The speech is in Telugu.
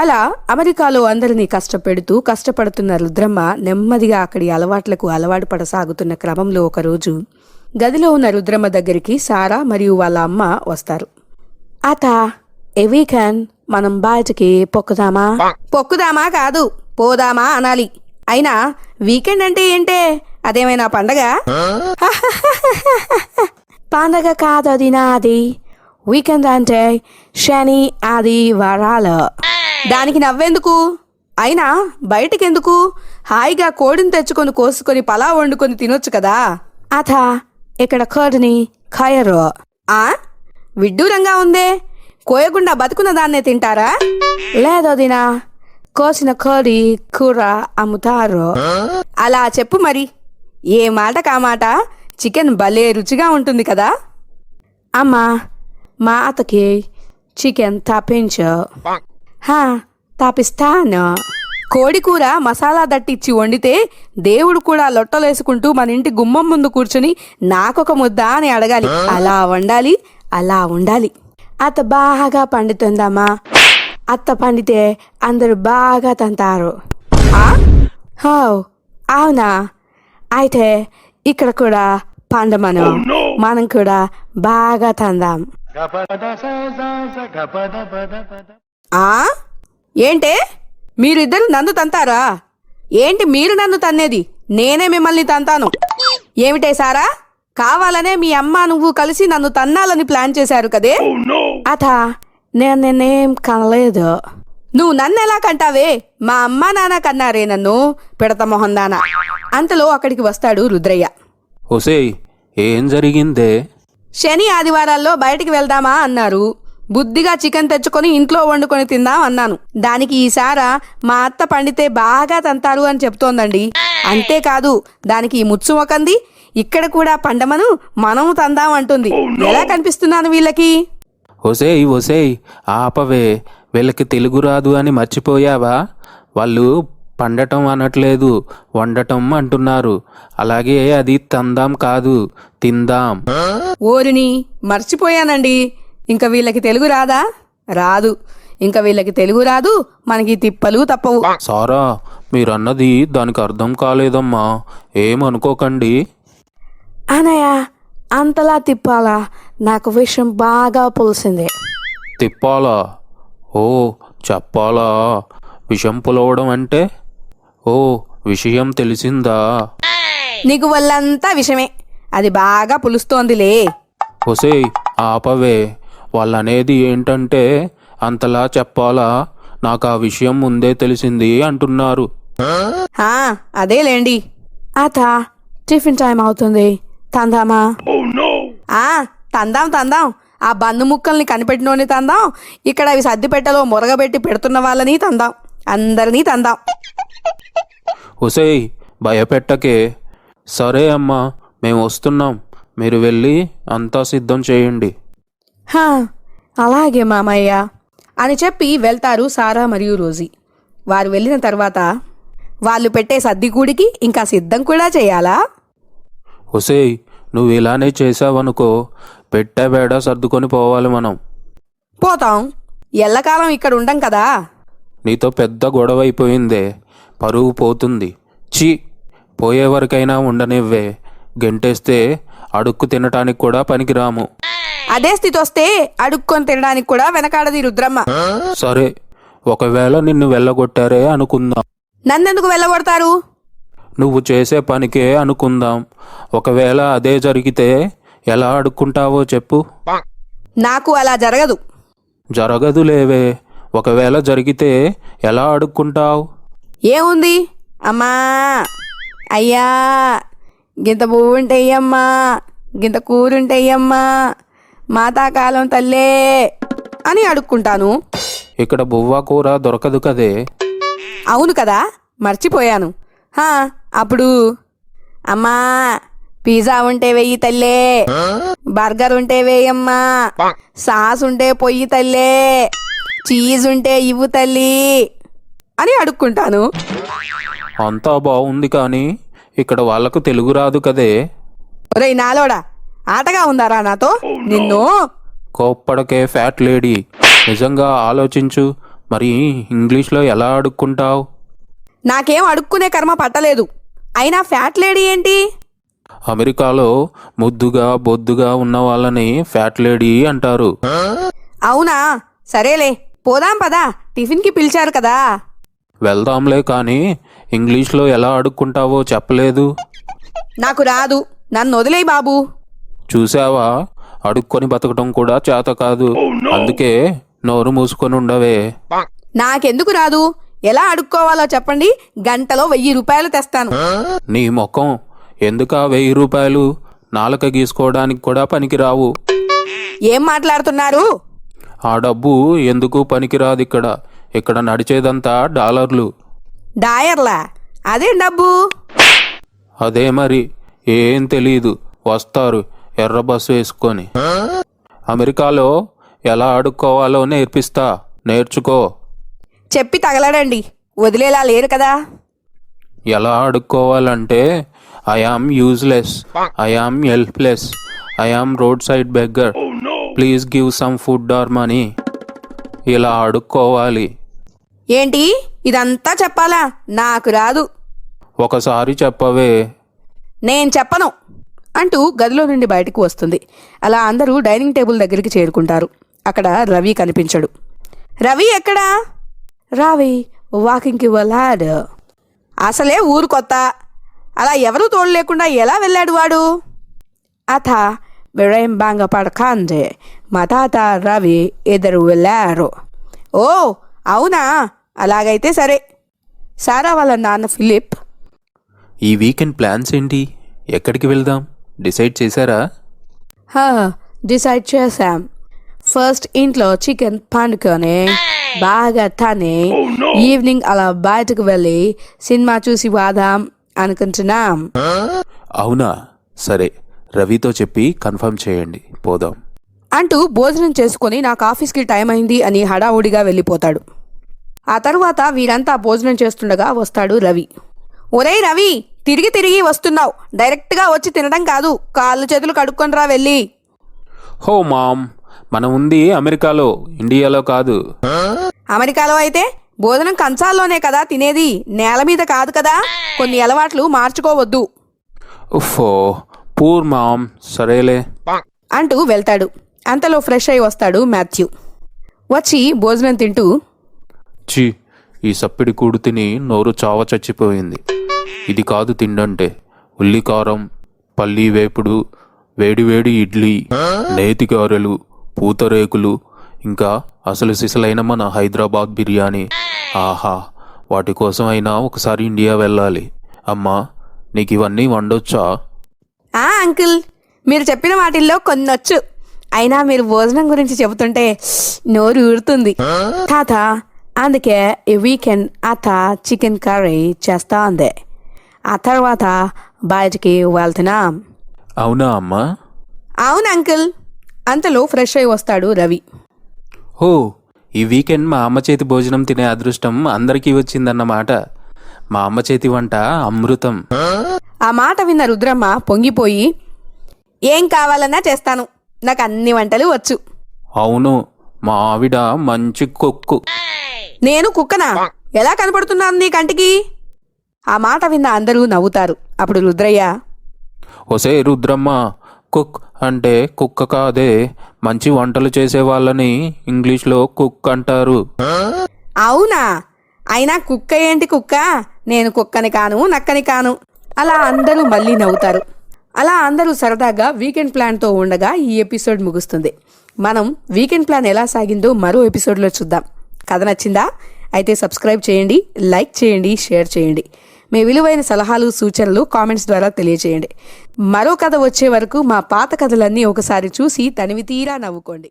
అలా అమెరికాలో అందరినీ కష్టపడుతున్న రుద్రమ్మ నెమ్మదిగా అక్కడి అలవాట్లకు అలవాటు పడసాగుతున్న క్రమంలో ఒకరోజు గదిలో ఉన్న రుద్రమ్మ దగ్గరికి సారా మరియు వాళ్ళ అమ్మ వస్తారు. అత ఏ వీకెండ్ మనం బయటికి పొక్కుదామా కాదు పోదామా అనాలి. అయినా వీకెండ్ అంటే ఏంటే, అదేమైనా పండగ? పండగ కాదు అది నాది. వీకెండ్ అంటే శని ఆది వారాలు. దానికి నవ్వెందుకు? అయినా బయటికెందుకు? హాయిగా కోడిని తెచ్చుకొని కోసుకొని పలా వండుకొని తినొచ్చు కదా. అథ ఇక్కడ కోడిని ఖయరు. విడ్డూరంగా ఉందే, కోయకుండా బతుకున్న దాన్నే తింటారా? లేదోదినా, కోసిన కోడి కూర అమ్ముతారు. అలా చెప్పు మరి. ఏ మాట కామాట చికెన్ భలే రుచిగా ఉంటుంది కదా. అమ్మా, మా అతకి చికెన్ తాపించు. తాపిస్తాను. కోడి కూర మసాలా దట్టిచ్చి వండితే దేవుడు కూడా లొట్టలేసుకుంటూ మన ఇంటి గుమ్మం ముందు కూర్చుని నాకొక ముద్ద అని అడగాలి. అలా ఉండాలి. అత్త బాగా పండుతుందమ్మా. అత్త పండితే అందరూ బాగా తంతారు. అవునా? అయితే ఇక్కడ కూడా పండమను, మనం కూడా బాగా తందాం. ఏంటే మీరిద్దరు నన్ను తంతారా? ఏంటి మీరు నన్ను తన్నేది? నేనే మిమ్మల్ని తంతాను. ఏమిటే సారా, కావాలనే మీ అమ్మ నువ్వు కలిసి నన్ను తన్నాలని ప్లాన్ చేశారు కదే. అత నేనేం కనలేదు. నువ్వు నన్నెలా కంటావే? మా అమ్మ నాన్న కన్నారే నన్ను, పిడత మొహందానా. అంతలో అక్కడికి వస్తాడు రుద్రయ్య. ఒసేయ్, ఏం జరిగిందే? శని ఆదివారాల్లో బయటికి వెళ్దామా అన్నారు. బుద్ధిగా చికెన్ తెచ్చుకొని ఇంట్లో వండుకొని తిందాం అన్నాను. దానికి ఈసారా మా అత్త పండితే బాగా తంతారు అని చెప్తోందండి. అంతేకాదు దానికి ఈ ముచ్చు మొకంది ఇక్కడ కూడా పండమను, మనం తందాం అంటుంది. ఎలా కనిపిస్తున్నాను వీళ్ళకి? ఒసేయ్ ఆపవే, వీళ్ళకి తెలుగు రాదు అని మర్చిపోయావా? వాళ్ళు పండటం అనట్లేదు, వండటం అంటున్నారు. అలాగే అది తందాం కాదు, తిందాం. ఓరిని మర్చిపోయానండి. ఇంకా వీళ్ళకి తెలుగు రాదా? రాదు. ఇంకా వీళ్ళకి తెలుగు రాదు, మనకి తిప్పలు తప్పవు. సారా, మీరన్నది దానికి అర్థం కాలేదమ్మా, ఏమనుకోకండి. అనయ్య, అంతలా తిప్పాలా? నాకు విషయం బాగా పులిసింది. తిప్పాలా? ఓ చెప్పాలా? విషం పులవడం అంటే? ఓ విషయం తెలిసిందా? నీకు వాళ్ళంతా విషమే, అది బాగా పులుస్తోందిలే. ఒసేయ్ ఆపవే, వాళ్ళనేది ఏంటంటే అంతలా చెప్పాలా, నాకు ఆ విషయం ముందే తెలిసింది అంటున్నారు. అదేలేండి. అత టిఫిన్ టైం అవుతుంది, తందామా? తందాం. ఆ బందు ముక్కల్ని కనిపెట్టినోని తందాం, ఇక్కడ అవి సర్దిపెట్టలో మురగబెట్టి పెడుతున్న వాళ్ళని తందాం, అందరినీ తందాం. ఒసేయ్ భయపెట్టకే. సరే అమ్మా, మేము వస్తున్నాం, మీరు వెళ్ళి అంతా సిద్ధం చేయండి. అలాగే మామయ్య అని చెప్పి వెళ్తారు సారా మరియు రోజీ. వారు వెళ్ళిన తర్వాత వాళ్ళు పెట్టే సర్దిగూడికి ఇంకా సిద్ధం కూడా చేయాలా? ఒసేయ్, నువ్వు ఇలానే చేసావనుకో, పెట్టబేడ సర్దుకొని పోవాలి మనం. పోతాం, ఎల్లకాలం ఇక్కడ ఉండం కదా. నీతో పెద్ద గొడవ అయిపోయిందే, పరువు పోతుంది. పోయేవరకైనా ఉండనివ్వే, గెంటేస్తే అడుక్కు తినటానికి కూడా పనికిరాము. అదే స్థితి వస్తే అడుక్కొని తినడానికి కూడా వెనకాడది రుద్రమ్మ. సరే, ఒకవేళ నిన్ను వెళ్ళగొట్టారే అనుకుందాం. నన్నెందుకు వెళ్ళగొడతారు? నువ్వు చేసే పనికే అనుకుందాం. ఒకవేళ అదే జరిగితే ఎలా అడుక్కుంటావో చెప్పు. నాకు అలా జరగదు. జరగదు లేవే, ఒకవేళ జరిగితే ఎలా అడుక్కుంటావు? ఏముంది, అమ్మా అయ్యా గింత పువ్వుంటయ్యమ్మా, గింత కూరుంటయ్యమ్మా, మాతాకాలం తల్లే అని అడుక్కుంటాను. ఇక్కడ బువ్వ కూర దొరకదు కదే. అవును కదా, మర్చిపోయాను. అప్పుడు అమ్మా పిజ్జా ఉంటే వెయ్యి తల్లే, బర్గర్ ఉంటే వేయమ్మా, సాస్ ఉంటే పొయ్యి తల్లే, చీజ్ ఉంటే ఇవ్వు తల్లి అని అడుక్కుంటాను. అంతా బాగుంది కానీ ఇక్కడ వాళ్ళకు తెలుగు రాదు కదే. ఒరేయ్ నాలోడా, ఆటగా ఉందారా నాతో? నిన్ను కోప్పడకే ఫ్యాట్ లేడీ, నిజంగా ఆలోచించు. మరి ఇంగ్లీష్లో ఎలా అడుక్కుంటావు? నాకేం అడుక్కునే కర్మ పట్టలేదు. అయినా ఫ్యాట్ లేడీ ఏంటి? అమెరికాలో ముద్దుగా బొద్దుగా ఉన్న వాళ్ళని ఫ్యాట్ లేడీ అంటారు. అవునా, సరేలే పోదాం పదా, టిఫిన్కి పిలిచారు కదా. వెళ్దాంలే, కానీ ఇంగ్లీష్లో ఎలా అడుక్కుంటావో చెప్పలేదు. నాకు రాదు, నన్ను వదిలేయ్ బాబు. చూసావా, అడుక్కొని బతకటం కూడా చేత కాదు. అందుకే నోరు మూసుకొని ఉండవే. నాకెందుకు రాదు? ఎలా అడుక్కోవాలో చెప్పండి, గంటలో 1000 రూపాయలు తెస్తాను. నీ ముఖం, ఎందుకా 1000 రూపాయలు? నాలుక గీసుకోవడానికి కూడా పనికిరావు. ఏం మాట్లాడుతున్నారు? ఆ డబ్బు ఎందుకు పనికిరాదు. ఇక్కడ నడిచేదంతా డాలర్లు. డాయర్లా? అదేం డబ్బు? అదే మరి, ఏం తెలీదు. వస్తారు ఎర్ర బస్సు వేసుకొని. అమెరికాలో ఎలా అడుక్కోవాలో నేర్పిస్తా, నేర్చుకో. చెప్పి తగలడండి, వదిలేలా లేరు కదా. ఎలా అడుక్కోవాలంటే I am useless, I am helpless, I am roadside beggar, please give some food or money, ఇలా అడుక్కోవాలి. ఏంటి ఇదంతా చెప్పాలా? నాకు రాదు. ఒకసారి చెప్పవే. నేను చెప్పను అంటూ గదిలో నుండి బయటకు వస్తుంది. అలా అందరూ డైనింగ్ టేబుల్ దగ్గరికి చేరుకుంటారు. అక్కడ రవి కనిపించడు. రవి ఎక్కడా? రావి వాకింగ్కి వెళ్ళాడు. అసలే ఊరు కొత్త, అలా ఎవరూ తోడు లేకుండా ఎలా వెళ్ళాడు వాడు? అథ విడయం బాంగ పడకందే మా తాత రవి ఇద్దరు వెళ్ళారు. ఓ అవునా, అలాగైతే సరే. సారా వాళ్ళ నాన్న ఫిలిప్, ఈ వీకెండ్ ప్లాన్స్ ఏంటి? ఎక్కడికి వెళ్దాం డిసైడ్ చేశారా? డిసైడ్ చేశాం. ఫస్ట్ ఇంట్లో చికెన్ పండుకొని బాగా తిని ఈవినింగ్ అలా బయటకు వెళ్ళి సినిమా చూసి వాదాం అనుకుంటున్నాం. అవునా, సరే, రవితో చెప్పి కన్ఫర్మ్ చేయండి, పోదాం అంటూ భోజనం చేసుకుని నాకు ఆఫీస్కి టైం అయింది అని హడావుడిగా వెళ్ళిపోతాడు. ఆ తరువాత వీరంతా భోజనం చేస్తుండగా వస్తాడు రవి. ఒరేయ్ రవి, తిరిగి తిరిగి వస్తున్నావు, డైరెక్ట్గా వచ్చి తినడం కాదు, కాళ్ళు చేతులు కడుక్కొనిరా వెళ్ళి. హో మామ్, మనం ఉంది అమెరికాలో, ఇండియాలో కాదు. అమెరికాలో అయితే భోజనం కంచాల్లోనే కదా తినేది, నేల మీద కాదు కదా. కొన్ని అలవాట్లు మార్చుకోవద్దు ఉఫ్ఫో, పూర్ మామ్, సరేలే అంటూ వెళ్తాడు. అంతలో ఫ్రెష్ అయి వస్తాడు మాథ్యూ. వచ్చి భోజనం తింటూ, చి, ఈ సప్పిడి కూడు తిని నోరు చావ చచ్చిపోయింది. ఇది కాదు తిండంటే, ఉల్లికారం, పల్లీ వేపుడు, వేడివేడి ఇడ్లీ, నేతి గారెలు, పూతరేకులు, ఇంకా అసలు సిసలైన మన హైదరాబాద్ బిర్యానీ. ఆహా, వాటి కోసం అయినా ఒకసారి ఇండియా వెళ్ళాలి. అమ్మా, నీకు ఇవన్నీ వండొచ్చా? అంకుల్, మీరు చెప్పిన వాటిల్లో కొన్నొచ్చు, అయినా మీరు భోజనం గురించి చెబుతుంటే నోరు ఊరుతుంది. తాత, అందుకే ఈ వీకెండ్ అత్త చికెన్ కర్రీ చేస్తా ఉంది. ఆ తర్వాత బయటికి వెళ్తున్నాం. అవునా అమ్మా? అవును అంకుల్. అంతలో ఫ్రెష్ అయి వస్తాడు రవి. ఓ, ఈ వీకెండ్ మా అమ్మ చేతి భోజనం తినే అదృష్టం అందరికీ వచ్చిందన్నమాట. మా అమ్మ చేతి వంట అమృతం. ఆ మాట విన్న రుద్రమ్మ పొంగిపోయి, ఏం కావాలన్నా చేస్తాను, నాకు అన్ని వంటలు వచ్చు. అవును, మా ఆవిడ మంచి కుక్కు. నేను కుక్కనా? ఎలా కనపడుతున్నాను నీ కంటికి? ఆ మాట విన్న అందరూ నవ్వుతారు. అప్పుడు రుద్రయ్య, ఒసే రుద్రమ్మ, కుక్ అంటే కుక్క కాదే, మంచి వంటలు చేసే వాళ్ళని ఇంగ్లీష్లో కుక్ అంటారు. అవునా? అయినా కుక్క ఏంటి కుక్క? నేను కుక్కని కాను, నక్కని కాను. అలా అందరూ మళ్ళీ నవ్వుతారు. అలా అందరూ సరదాగా వీకెండ్ ప్లాన్తో ఉండగా ఈ ఎపిసోడ్ ముగుస్తుంది. మనం వీకెండ్ ప్లాన్ ఎలా సాగిందో మరో ఎపిసోడ్లో చూద్దాం. కథ నచ్చిందా? అయితే సబ్స్క్రైబ్ చేయండి, లైక్ చేయండి, షేర్ చేయండి. మీ విలువైన సలహాలు సూచనలు కామెంట్స్ ద్వారా తెలియచేయండి. మరో కథ వచ్చే వరకు మా పాత కథలన్నీ ఒకసారి చూసి తనివి తీరా నవ్వుకోండి.